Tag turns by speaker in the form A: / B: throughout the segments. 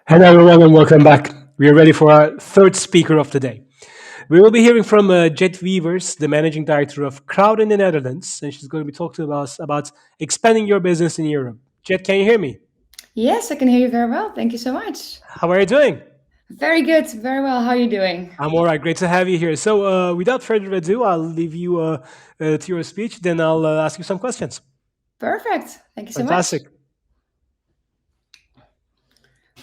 A: Hello, everyone, and welcome back. We are ready for our third speaker of the day. We will be hearing from Jet Weevers, the managing director of Crowd in the Netherlands, and she's going to be talking to us about expanding your business in Europe. Jet, can you hear me?
B: Yes, I can hear you very well. Thank you so much.
A: How are you doing?
B: Very good. Very well. How are you doing?
A: I'm all right. Great to have you here. So, without further ado, I'll leave you to your speech. Then I'll ask you some questions.
B: Perfect. Thank you so much.
A: Fantastic.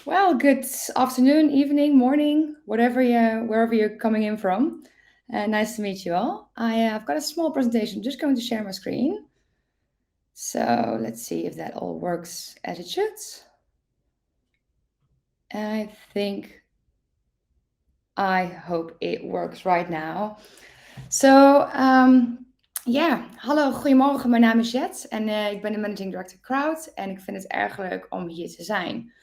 B: Well, good afternoon, evening, morning, wherever you're coming in from. Nice to meet you all. I've got a small presentation. I'm just going to share my screen. So let's see if that all works as it should. I think, I hope it works right now. So, ja, hallo, goedemorgen. Mijn naam is Jet en ik ben de Managing Director Crowd en ik vind het erg leuk om hier te zijn.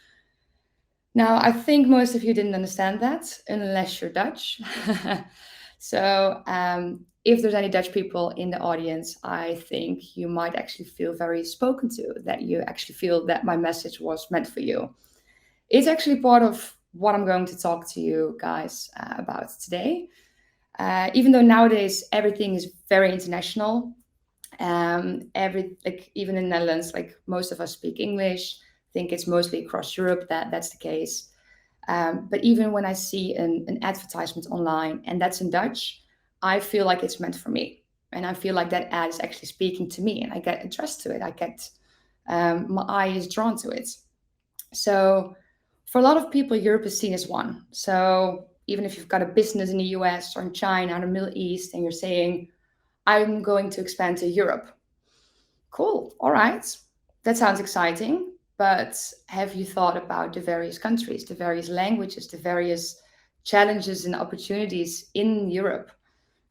B: Now, I think most of you didn't understand that unless you're Dutch. So, if there's any Dutch people in the audience, I think you might actually feel very spoken to, that you actually feel that my message was meant for you. It's actually part of what I'm going to talk to you guys about today. Even though nowadays everything is very international, even in the Netherlands, like most of us speak English. I think it's mostly across Europe that's the case. But even when I see an advertisement online and that's in Dutch, I feel like it's meant for me, and I feel like that ad is actually speaking to me, and I get interest to it. My eye is drawn to it. So for a lot of people, Europe is seen as one. So even if you've got a business in the US or in China or the Middle East and you're saying, I'm going to expand to Europe. Cool. All right. That sounds exciting. But have you thought about the various countries, the various languages, the various challenges and opportunities in Europe?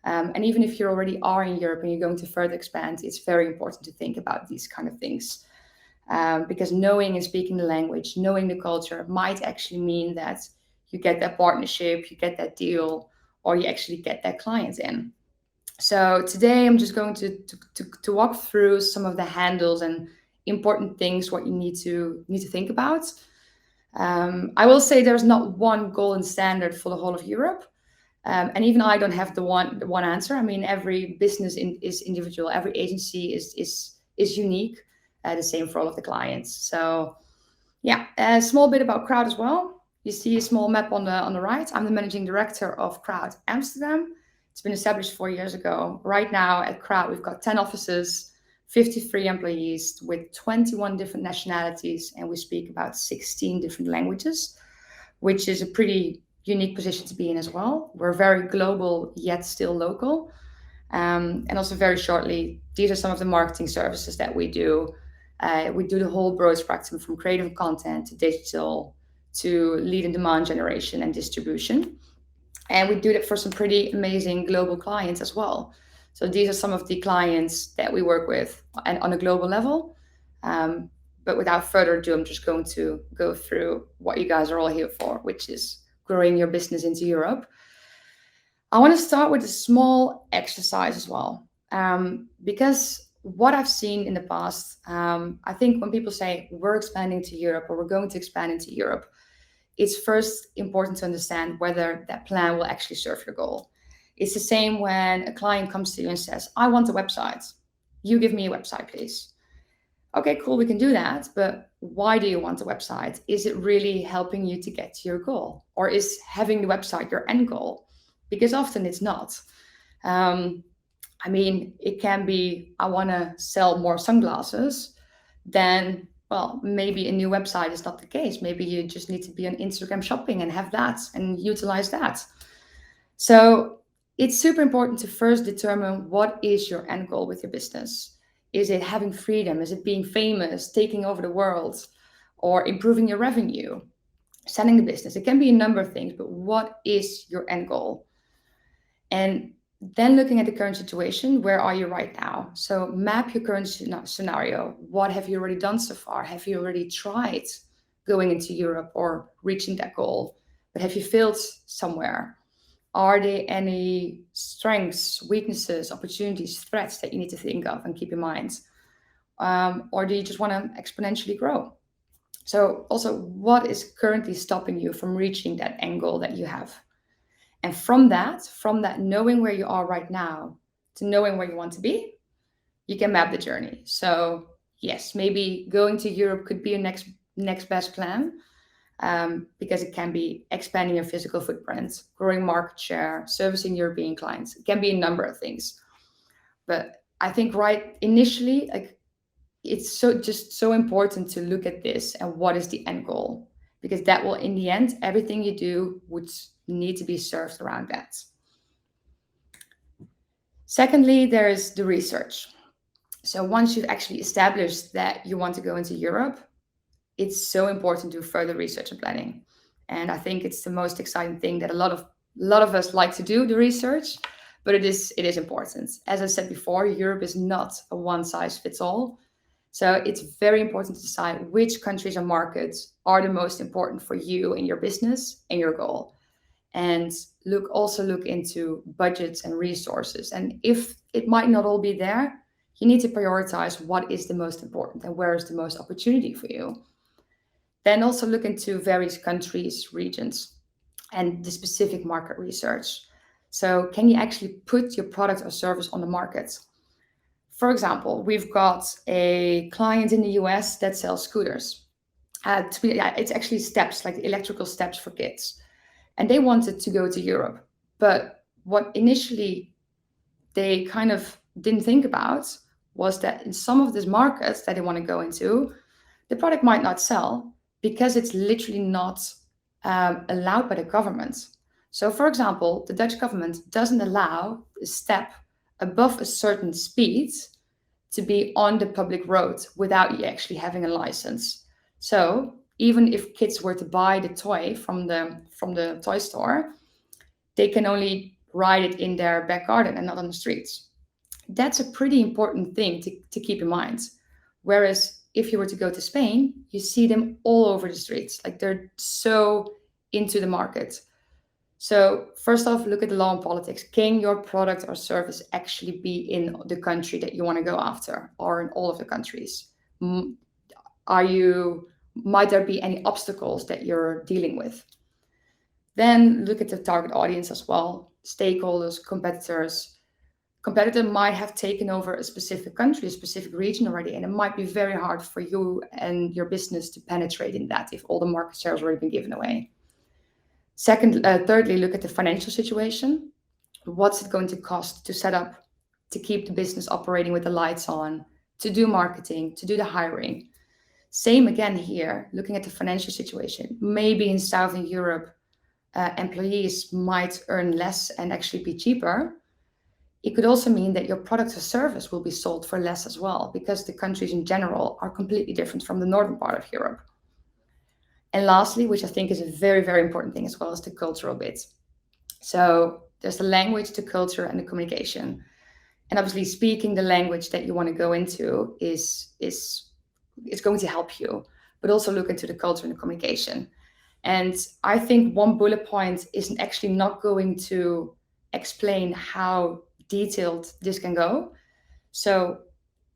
B: And even if you already are in Europe and you're going to further expand, it's very important to think about these kind of things. Because knowing and speaking the language, knowing the culture might actually mean that you get that partnership, you get that deal, or you actually get that client in. So today I'm just going to walk through some of the handles and important things what you need to think about. I will say there's not one golden standard for the whole of Europe. And even I don't have the one answer. I mean, every business is individual. Every agency is unique. The same for all of the clients. So, yeah, a small bit about Crowd as well. You see a small map on the right. I'm the managing director of Crowd Amsterdam. It's been established 4 years ago. Right now at Crowd, we've got 10 offices, 53 employees with 21 different nationalities, and we speak about 16 different languages, which is a pretty unique position to be in as well. We're very global, yet still local. And also, very shortly, these are some of the marketing services that we do. We do the whole broad spectrum from creative content to digital to lead and demand generation and distribution. And we do that for some pretty amazing global clients as well. So these are some of the clients that we work with and on a global level. But without further ado, I'm just going to go through what you guys are all here for, which is growing your business into Europe. I want to start with a small exercise as well, because what I've seen in the past, I think when people say we're expanding to Europe or we're going to expand into Europe, it's first important to understand whether that plan will actually serve your goal. It's the same when a client comes to you and says, I want a website. You give me a website, please. Okay, cool, we can do that. But why do you want a website? Is it really helping you to get to your goal? Or is having the website your end goal? Because often it's not. Um, I mean, it can be, I want to sell more sunglasses, then, well, maybe a new website is not the case. Maybe you just need to be on Instagram shopping and have that and utilize that. So it's super important to first determine what is your end goal with your business. Is it having freedom? Is it being famous, taking over the world, or improving your revenue, selling the business? It can be a number of things, but what is your end goal? And then looking at the current situation, where are you right now? So map your current scenario. What have you already done so far? Have you already tried going into Europe or reaching that goal? But have you failed somewhere? Are there any strengths, weaknesses, opportunities, threats that you need to think of and keep in mind? Or do you just want to exponentially grow? So also, what is currently stopping you from reaching that end goal that you have? And from that knowing where you are right now to knowing where you want to be, you can map the journey. So yes, maybe going to Europe could be a next best plan, because it can be expanding your physical footprint, growing market share, servicing European clients. It can be a number of things. But I think right initially, like, it's so important to look at this and what is the end goal, because that will, in the end, everything you do would need to be served around that. Secondly, there is the research. So once you've actually established that you want to go into Europe, it's so important to do further research and planning. And I think it's the most exciting thing that a lot of us like to do, the research, but it is important. As I said before, Europe is not a one size fits all. So it's very important to decide which countries or markets are the most important for you and your business and your goal. And look into budgets and resources. And if it might not all be there, you need to prioritize what is the most important and where is the most opportunity for you. Then also look into various countries, regions, and the specific market research. So, can you actually put your product or service on the market? For example, we've got a client in the US that sells scooters. Yeah, it's actually steps, like electrical steps for kids. And they wanted to go to Europe. But what initially they kind of didn't think about was that in some of these markets that they want to go into, the product might not sell because it's literally not allowed by the government. So, for example, the Dutch government doesn't allow a step above a certain speed to be on the public road without you actually having a license. So, even if kids were to buy the toy from the toy store, they can only ride it in their back garden and not on the streets. That's a pretty important thing to keep in mind. Whereas if you were to go to Spain, you see them all over the streets. Like, they're so into the market. So, first off, look at the law and politics. Can your product or service actually be in the country that you want to go after, or in all of the countries? M- Are you Might there be any obstacles that you're dealing with? Then look at the target audience as well, stakeholders, competitors. Competitor might have taken over a specific country, a specific region already, and it might be very hard for you and your business to penetrate in that if all the market share has already been given away. Thirdly, look at the financial situation. What's it going to cost to set up, to keep the business operating with the lights on, to do marketing, to do the hiring? Same again here, looking at the financial situation. Maybe in Southern Europe, employees might earn less and actually be cheaper. It could also mean that your product or service will be sold for less as well, because the countries in general are completely different from the northern part of Europe. And lastly, which I think is a very, very important thing as well, is the cultural bit. So there's the language, the culture, and the communication. And obviously, speaking the language that you want to go into is going to help you, but also look into the culture and the communication. And I think one bullet point isn't actually not going to explain how detailed this can go. So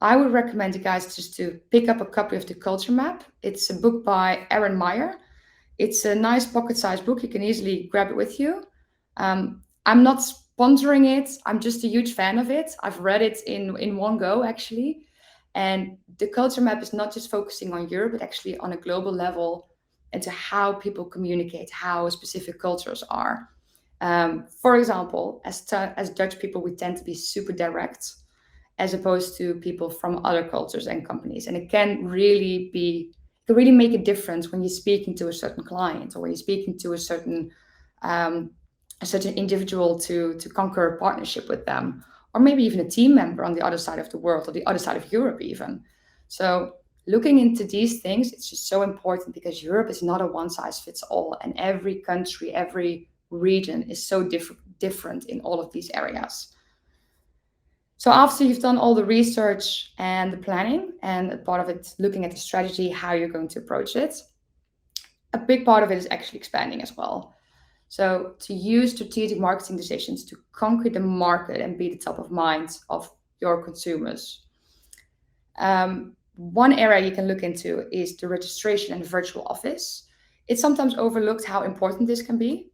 B: I would recommend you guys just to pick up a copy of the Culture Map. It's a book by Aaron Meyer. It's a nice pocket-sized book. You can easily grab it with you. I'm not sponsoring it. I'm just a huge fan of it. I've read it in one go, actually. And the Culture Map is not just focusing on Europe, but actually on a global level into how people communicate, how specific cultures are. For example, as Dutch people, we tend to be super direct as opposed to people from other cultures and companies. And it can really make a difference when you're speaking to a certain client or when you're speaking to um, a certain individual to conquer a partnership with them, or maybe even a team member on the other side of the world or the other side of Europe even. So looking into these things, it's just so important because Europe is not a one size fits all, and every country, every region is so different in all of these areas. So after you've done all the research and the planning, and a part of it looking at the strategy, how you're going to approach it, a big part of it is actually expanding as well. So to use strategic marketing decisions to conquer the market and be the top of mind of your consumers. One area you can look into is the registration and virtual office. It's sometimes overlooked how important this can be.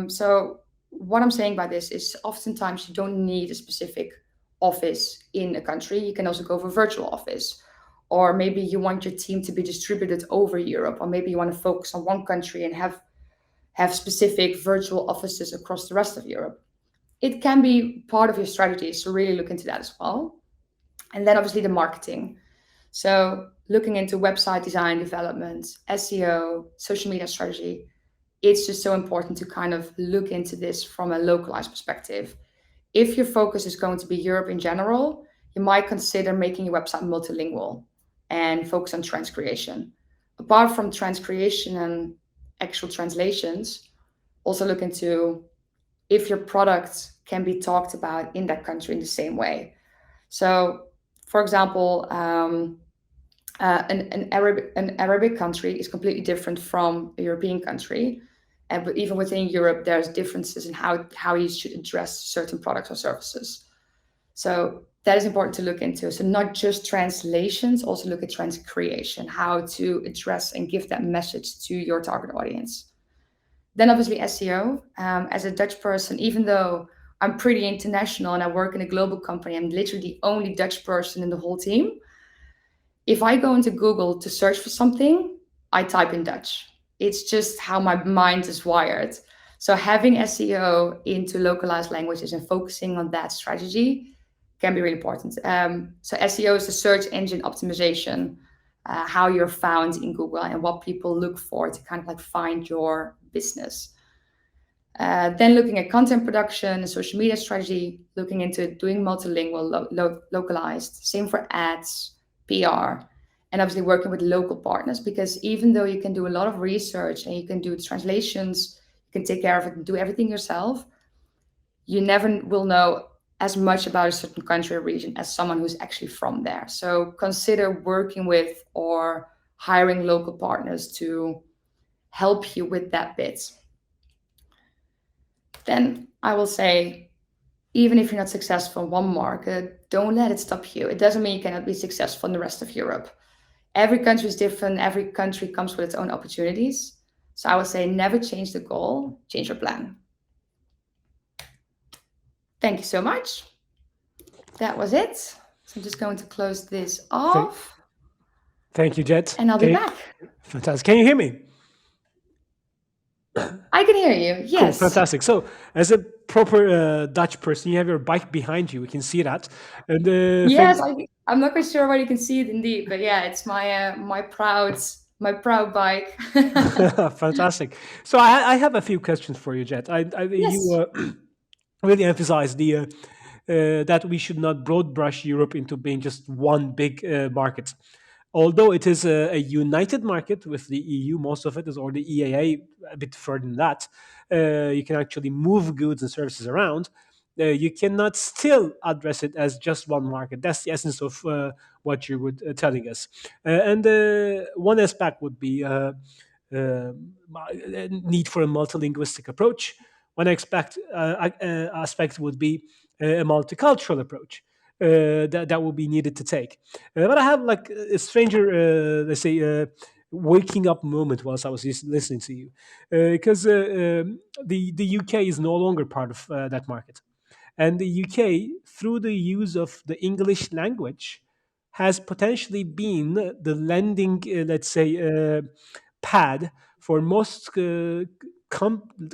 B: So, what I'm saying by this is oftentimes you don't need a specific office in a country. You can also go for virtual office. Or maybe you want your team to be distributed over Europe, or maybe you want to focus on one country and have specific virtual offices across the rest of Europe. It can be part of your strategy, so really look into that as well. And then obviously the marketing. So looking into website design development, SEO, social media strategy, it's just so important to kind of look into this from a localized perspective. If your focus is going to be Europe in general, you might consider making your website multilingual and focus on trans creation. Apart from trans creation and actual translations, also look into if your product can be talked about in that country in the same way. So, for example, an Arabic country is completely different from a European country. But even within Europe, there's differences in how you should address certain products or services. So that is important to look into. So not just translations, also look at transcreation, how to address and give that message to your target audience. Then obviously SEO. As a Dutch person, even though I'm pretty international and I work in a global company, I'm literally the only Dutch person in the whole team. If I go into Google to search for something, I type in Dutch. It's just how my mind is wired. So having SEO into localized languages and focusing on that strategy can be really important. So SEO is the search engine optimization, how you're found in Google and what people look for to kind of like find your business. Then looking at content production and social media strategy, looking into doing multilingual, localized. Same for ads, PR, and obviously working with local partners because even though you can do a lot of research and you can do translations, you can take care of it and do everything yourself, you never will know as much about a certain country or region as someone who's actually from there. So consider working with or hiring local partners to help you with that bit. Then I will say, even if you're not successful in one market, don't let it stop you. It doesn't mean you cannot be successful in the rest of Europe. Every country is different, every country comes with its own opportunities. So I would say never change the goal, change your plan. Thank you so much. That was it. So I'm just going to close this
A: Thank,
B: off
A: thank you, Jet.
B: and I'll be back.
A: Fantastic. Can you hear me?
B: I can hear you.
A: Cool,
B: Yes.
A: fantastic. So, as a proper Dutch person, you have your bike behind you. We can see that. And
B: Yes, I'm not quite sure whether you can see it indeed, but yeah, it's my proud bike.
A: fantastic. So, I have a few questions for you, Jet. You
B: Yes.
A: really emphasize that we should not broad brush Europe into being just one big market. Although it is a united market with the EU, most of it is, or the EAA, a bit further than that. You can actually move goods and services around. You cannot still address it as just one market. That's the essence of what you were telling us. And one aspect would be uh, need for a multilinguistic approach. One aspect would be a multicultural approach that will be needed to take. But I have like a stranger, let's say, waking up moment whilst I was listening to you, because the UK is no longer part of that market, and the UK, through the use of the English language, has potentially been the lending, let's say, pad for most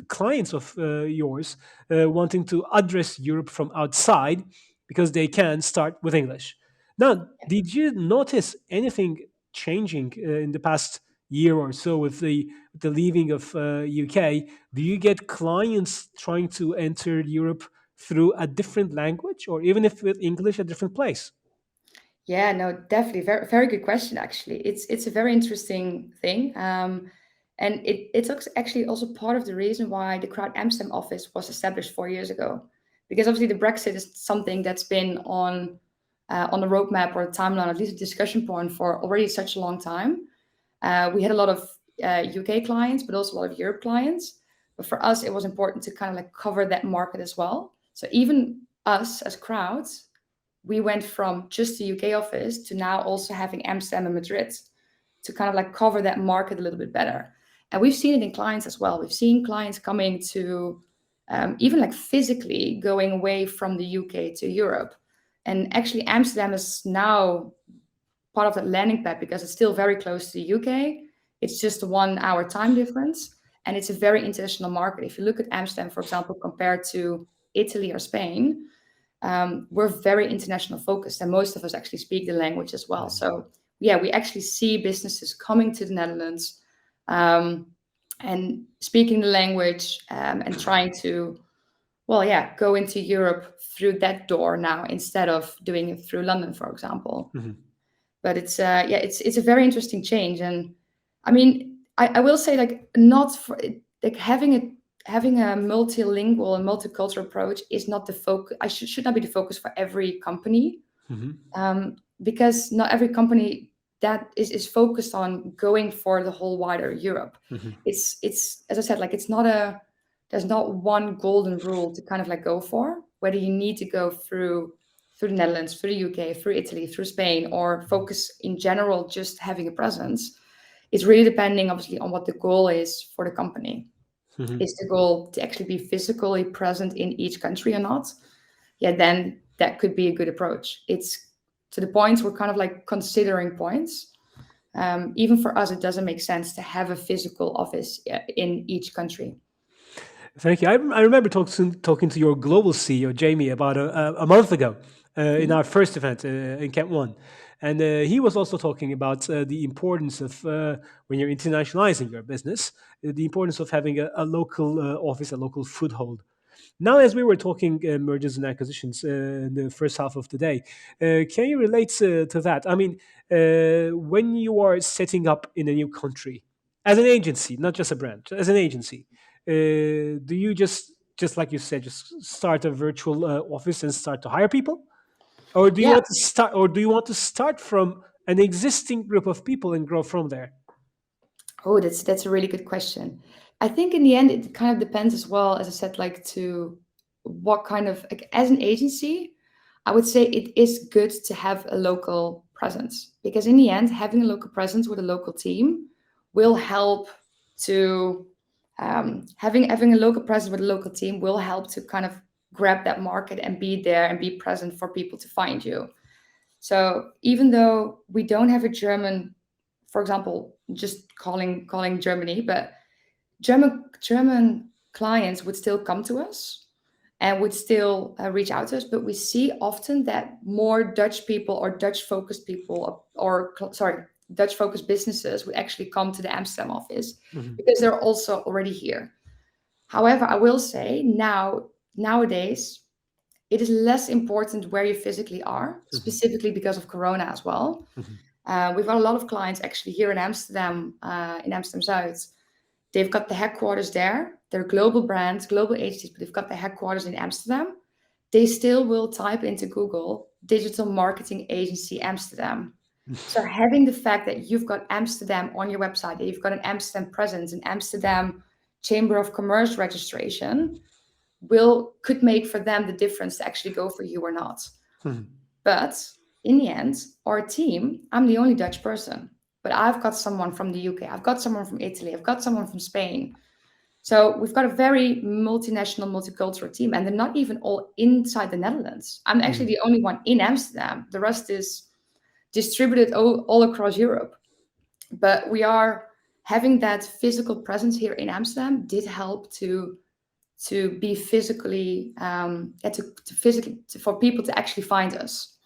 A: clients of yours wanting to address Europe from outside because they can start with English. Now, did you notice anything changing in the past year or so with the leaving of UK? Do you get clients trying to enter Europe through a different language, or even if with English, a different place?
B: Yeah, no, definitely. Very, very good question, actually. It's a very interesting thing. And it's actually also part of the reason why the Crowd Amsterdam office was established 4 years ago. Because obviously the Brexit is something that's been on the roadmap or the timeline, at least a discussion point for already such a long time. We had a lot of UK clients, but also a lot of Europe clients. But for us, it was important to kind of like cover that market as well. So even us as crowds, we went from just the UK office to now also having Amsterdam and Madrid to kind of like cover that market a little bit better. And we've seen it in clients as well. We've seen clients coming to even like physically going away from the UK to Europe. And actually, Amsterdam is now part of that landing pad because it's still very close to the UK. It's just a 1 hour time difference. And it's a very international market. If you look at Amsterdam, for example, compared to Italy or Spain, we're very international focused, and most of us actually speak the language as well. So yeah, we actually see businesses coming to the Netherlands um, and speaking the language and trying to, well, yeah, go into Europe through that door now instead of doing it through London, for example.
A: Hmm.
B: But it's yeah, it's a very interesting change. And I mean, I will say like not for like having a multilingual and multicultural approach is not the focus. I should not be the focus for every company,
A: Hmm.
B: because not every company that is focused on going for the whole wider Europe.
A: Hmm.
B: It's as I said, like it's not a there's not one golden rule to kind of like go for whether you need to go through the Netherlands, through the UK, through Italy, through Spain, or focus in general just having a presence. It's really depending obviously on what the goal is for the company.
A: Hmm.
B: Is the goal to actually be physically present in each country or not? Yeah, then that could be a good approach. It's to the point we're kind of like considering points. Even for us, it doesn't make sense to have a physical office in each country.
A: Thank you. I remember talking to your global CEO, Jamie, about a month ago in
B: Mhm.
A: our first event in Camp One. And he was also talking about the importance of, when you're internationalizing your business, the importance of having a local office, a local foothold. Now, as we were talking mergers and acquisitions in the first half of the day, can you relate to that? I mean, when you are setting up in a new country as an agency, not just a brand, as an agency, do you just like you said, just start a virtual office and start to hire people, or do you
B: Yeah.
A: want to start, or do you want to start from an existing group of people and grow from there?
B: Oh, that's a really good question. I think in the end, it kind of depends as well, as I said, like to what kind of like as an agency, I would say it is good to have a local presence because in the end, having a local presence with a local team will help to having a local presence with a local team will help to kind of grab that market and be there and be present for people to find you. So even though we don't have a German, for example, just calling Germany, but German clients would still come to us and would still reach out to us. But we see often that more Dutch people or Dutch focused people sorry, Dutch focused businesses would actually come to the Amsterdam office
A: Mhm.
B: because they're also already here. However, I will say nowadays it is less important where you physically are,
A: Mhm.
B: specifically because of Corona as well.
A: Mhm.
B: We've got a lot of clients actually here in Amsterdam Zuid. They've got the headquarters there. They're global brands, global agencies, but they've got the headquarters in Amsterdam. They still will type into Google digital marketing agency Amsterdam. So having the fact that you've got Amsterdam on your website, that you've got an Amsterdam presence, an Amsterdam Chamber of Commerce registration, will could make for them the difference to actually go for you or not.
A: Mhm.
B: But in the end, our team, I'm the only Dutch person, but I've got someone from the UK, I've got someone from Italy, I've got someone from Spain. So we've got a very multinational, multicultural team, and they're not even all inside the Netherlands. I'm actually
A: Mhm.
B: the only one in Amsterdam. The rest is distributed all across Europe. But we are having that physical presence here in Amsterdam did help to be physically yeah, to physically for people to actually find us.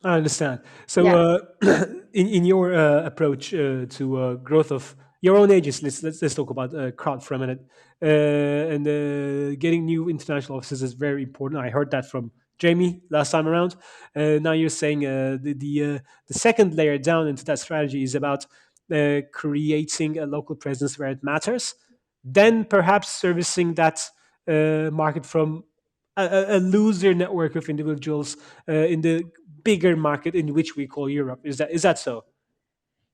A: I understand. So,
B: Yeah.
A: in your approach to growth of your own agents, let's talk about crowd for a minute. And getting new international offices is very important. I heard that from Jamie last time around. Now you're saying the second layer down into that strategy is about creating a local presence where it matters, then perhaps servicing that market from a looser network of individuals in the bigger market in which we call Europe. Is that so?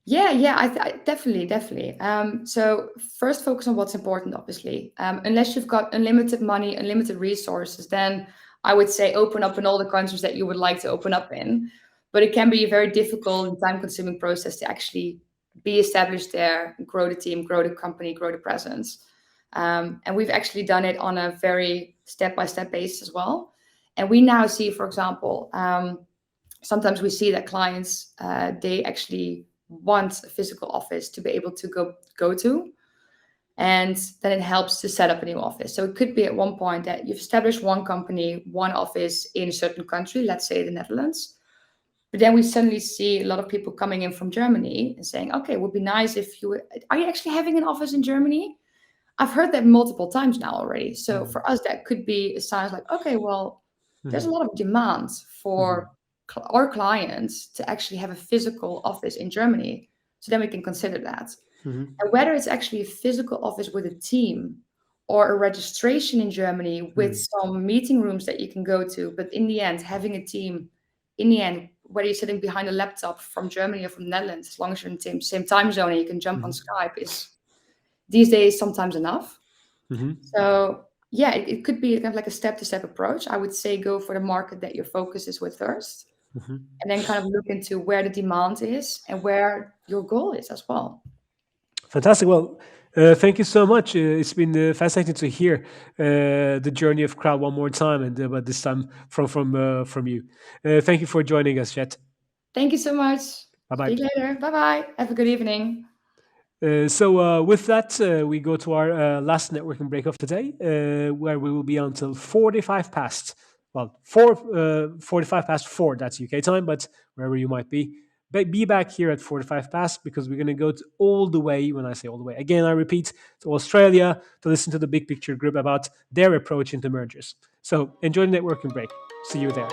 B: Yeah, yeah, definitely, definitely. So first, focus on what's important. Obviously, unless you've got unlimited money, unlimited resources, then I would say open up in all the countries that you would like to open up in. But it can be a very difficult and time consuming process to actually be established there, grow the team, grow the company, grow the presence. And we've actually done it on a very step by step basis as well. And we now see, for example, sometimes we see that clients they actually want a physical office to be able to go to, and then it helps to set up a new office. So it could be at one point that you've established one company, one office in a certain country, let's say the Netherlands. But then we suddenly see a lot of people coming in from Germany and saying, okay, it would be nice if you are you actually having an office in Germany? I've heard that multiple times now already. So
A: Mhm.
B: for us, that could be a sign like, okay, well, there's a
A: Mhm.
B: lot of demand
A: Mhm.
B: for our clients to actually have a physical office in Germany. So then we can consider that.
A: Mhm.
B: And whether it's actually a physical office with a team or a registration in Germany with
A: Mhm.
B: some meeting rooms that you can go to, but in the end, having a team, in the end, whether you're sitting behind a laptop from Germany or from the Netherlands, as long as you're in the same time zone and you can jump on
A: Mhm.
B: Skype, is these days sometimes enough.
A: Mhm.
B: So yeah, it could be kind of like a step-to-step approach. I would say go for the market that your focus is with first,
A: Mhm.
B: and then kind of look into where the demand is and where your goal is as well.
A: Fantastic. Well, thank you so much. It's been fascinating to hear the journey of crowd one more time, and but this time from you. Thank you for joining us, Jet.
B: Thank you so much.
A: Bye
B: Speak
A: bye.
B: later. Bye bye. Have a good evening.
A: With that, we go to our last networking break of the day, where we will be until 45 past. Well, 45 past 4, that's UK time, but wherever you might be back here at 45 past because we're going to go to all the way, when I say all the way, again, I repeat, to Australia to listen to the Big Picture Group about their approach into mergers. So enjoy the networking break. See you there.